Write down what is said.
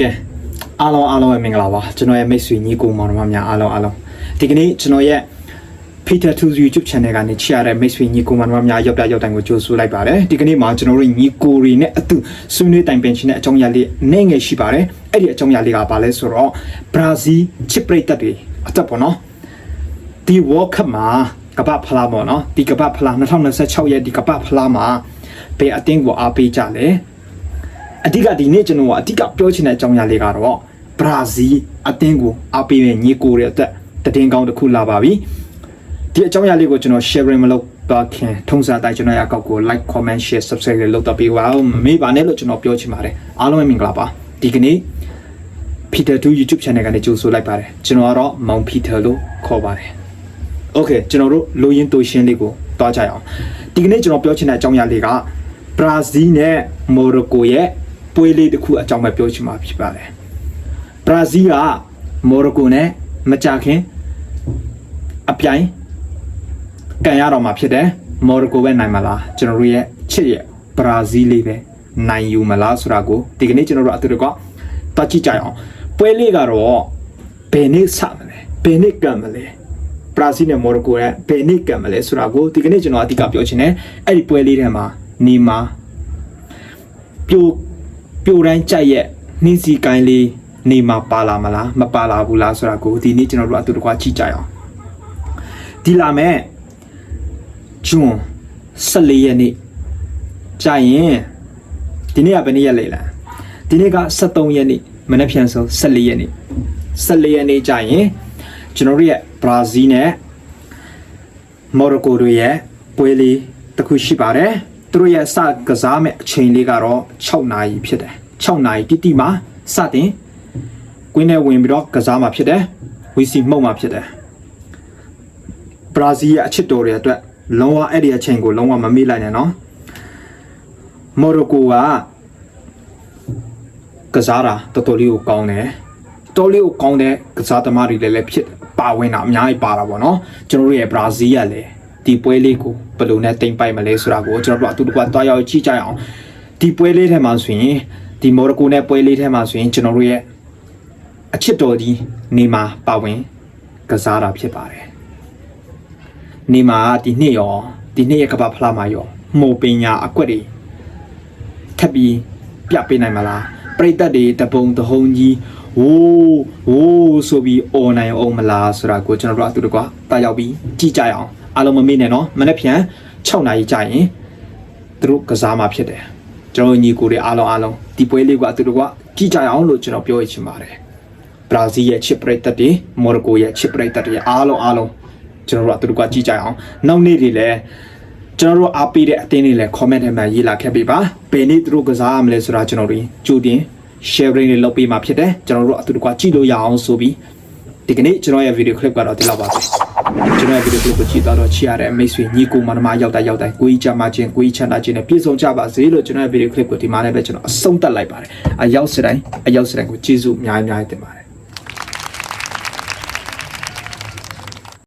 ကဲအားလုံးပဲမင်္ဂလာပါကျွန်တော်ရဲ့မိတ်ဆွေညီကိုမောင်နှမများအားလုံးဒီကနေ့ကျွန်တော်ရဲ့ Peter Tools YouTube channel ကနေချရတဲ့မိတ်ဆွေညီကိုမောင်နှမများရောက်တိုင်းကိုကြိုဆိုလိုက်ပါတယ်ဒီကနေ့မှာကျွန်တော်တို့ညီကိုတွေနဲ့အတူဆွေးနွေးတိုင်ပင်ခြင်းတဲ့အကြောင်းအရာလေးနဲ့ငယ်ရှိပါတယ်အဲ့ဒီအကြောင်းအရာလေးကဘာလဲဆိုတော့ဘရာဇီးချစ်ပရိသတ်တွေအသက်ပေါ့နော်ဒီ World Cup မှာကမ္ဘာဖလားပေါ့နော်ဒီကမ္ဘာဖလား2026ရဲ့ဒီကမ္ဘာဖလားမှာဘယ်အသင်းကိုအားပေးကြလဲအဓိကဒီနေ့ကျွန်တော်ကအဓိကပြောချင်တဲ့အကြောင်းအရာလေးကတော့ဘရာဇီးအသင်းကိုအားပေးတဲ့ညီကိုတွေအတွက်တည်င်းကောင်းတစ်ခုလာပါပြီဒီအကြောင်းအရာလေးကိုကျွန်တော် sharing မလုပ်တော့ခင်ထုံးစံအတိုင်းကျွန်တော်ရဲ့အကောက်ကို like comment share subscribe လုပ်တော့ပေးပါဦးမမေ့ပါနဲ့လို့ကျွန်တော်ပြောချင်ပါတယ်အားလုံးပဲမင်္ဂလာပါဒီကနေ့ Peter Tools YouTube channel ကနေကြိုဆိုလိုက်ပါတယ်ကျွန်တော်ကတော့မောင် Peter လို့ခေါ်ပါတယ် okay ကျွန်တော်တို့လိုရင်းတူရှင်းလေးကိုတွားကြရအောင်ဒီကနေ့ကျွန်တော်ပြောချင်တဲ့အကြောင်းအရာလေးကဘရာဇီးနဲ့မော်ရိုကိုရဲ့ပွဲလေးတစ်ခုအကြောင်းပဲပြောချင်မှာဖြစ်ပါတယ်ဘရာဇီးကမော်ရိုကိုနဲ့မကြခင်အပြိုင်ကန်ရတော့မှာဖြစ်တယ်မော်ရိုကိုပဲနိုင်မလားကျွန်တော်တို့ရဲ့ချစ်ရဲ့ဘရာဇီးလေးပဲနိုင်ယူမလားဆိုတာကိုဒီကနေ့ကျွန်တော်တို့အတူတူကတွားကြည့်ကြအောင်ပွဲလေးကတော့ဘယ်နေ့စမလဲဘယ်နေ့ကံမလဲဘရာဇီးနဲ့မော်ရိုကိုရဲ့ဘယ်နေ့ကံမလဲဆိုတာကိုဒီကနေ့ကျွန်တော်အဓိကပြောချင်တယ်အဲ့ဒီပွဲလေးထဲမှာနေမှာပြိုတိုင်းကြိုက်ရဲ့နှင်းစီကိုင်းလေးနေမှာပါလာမလားမပါလာဘူးလားဆိုတာကိုဒီနေ့ကျွန်တော်တို့အတူတကွာကြည့်ကြအောင်ဒီလာမဲ့ဂျွန်14ရက်နေ့ကြာရင်ဒီနေ့ကဘယ်နေ့ရက်လဲလားဒီနေ့က73ရက်နေ့မနေ့ပြန်ဆုံး14ရက်နေ့ကြာရင်ကျွန်တော်တို့ရဲ့ဘရာဇီးနဲ့မော်ရိုကိုတို့ရဲ့ပွဲလေးတစ်ခုရှိပါတယ်သူတို့ရဲ့စကစားမဲ့အချိန်လေးကတော့6နာရီဖြစ်တယ်6နာရီတိမှာစတင်ကွင်းထဲဝင်ပြီးတော့ကစားမှာဖြစ်တယ်ဝီစီမှုတ်မှာဖြစ်တယ်ဘရာဇီးရဲ့အချစ်တော်တွေအတွက်လုံးဝအဲ့ဒီအချိန်ကိုလုံးဝမမေ့လိုက်နဲ့နော်မော်ရိုကိုကစားတာတော်တော်လေးကိုကောင်းတယ်တော်လေးကိုကောင်းတဲ့ကစားသမားတွေလည်းဖြစ်ပါဝင်တာအများကြီးပါတာပေါ့နော်ကျွန်တော်တို့ရဲ့ဘရာဇီးကလည်းဒီပွဲလေးကိုဘယ်လိုနဲ့တင်ပိုက်မလဲဆိုတာကိုကျွန်တော်တို့အတူတကွတွားရောက်ကြည့်ကြအောင်ဒီပွဲလေးထဲမှာဆိုရင်ဒီမော်ရိုကိုနဲ့ပွဲလေးထဲမှာဆိုရင်ကျွန်တော်တို့ရဲ့အချစ်တော်ကြီးနေမှာပါဝင်ကစားတာဖြစ်ပါတယ်နေမှာဒီနှစ်ရဲ့ကမ္ဘာဖလားမှာရောမှုပညာအကွက်တွေထပ်ပြီးပြပေးနိုင်မလားပရိသတ်တွေတပုံတဟုံကြီးဝိုးဆိုပြီးအော်နိုင်အောင်မလားဆိုတာကိုကျွန်တော်တို့အတူတကွာတာရောက်ပြီးကြည့်ကြရအောင်အားလုံးမမေ့နဲ့နော်မနေ့ပြန်6နာရီကြာရင်သူတို့ကစားမှာဖြစ်တယ်ကျွန်တော်ညီကိုတွေအားလုံးဒီပွဲလေးကအတူတကွာကြည့်ကြရအောင်လို့ကျွန်တော်ပြောချင်ပါတယ်ဘရာဇီးရဲ့ချစ်ပရိသတ်တွေမော်ရိုကိုရဲ့ချစ်ပရိသတ်တွေအားလုံးကျွန်တော်တို့အတူတကွာကြည့်ကြရအောင်နောက်နေ့တွေလည်းကျွန်တော်တို့အားပေးတဲ့အတင်းတွေလည်း comment ထဲမှာရေးလာခဲ့ပေးပါဘယ်နေ့သူတို့ကစားရမလဲဆိုတာကျွန်တော်တို့ကြိုတင် sharing တွေလုပ်ပေးမှာဖြစ်တယ်ကျွန်တော်တို့အတူတကွာကြည့်လို့ရအောင်ဆိုပြီးဒီကနေ့ကျွန်တော်ရဲ့ video clip ကတော့ဒီလောက်ပါပဲကျွန်တော်ရဲ့ video clip ကိုကြည့်တော့ချီရတဲ့မိတ်ဆွေညီကိုမောင်နှမရောက်တိုင်းကိုကြီးကြမှာချင်းကိုကြီးချမ်းသာချင်းနဲ့ပြည့်စုံကြပါစေလို့ကျွန်တော်ရဲ့ video clip ကိုဒီမှာလည်းပဲကျွန်တော်အဆုံးသတ်လိုက်ပါတယ်အရောက်စတိုင်းကိုကျေးဇူးအများကြီးတင်ပါတယ်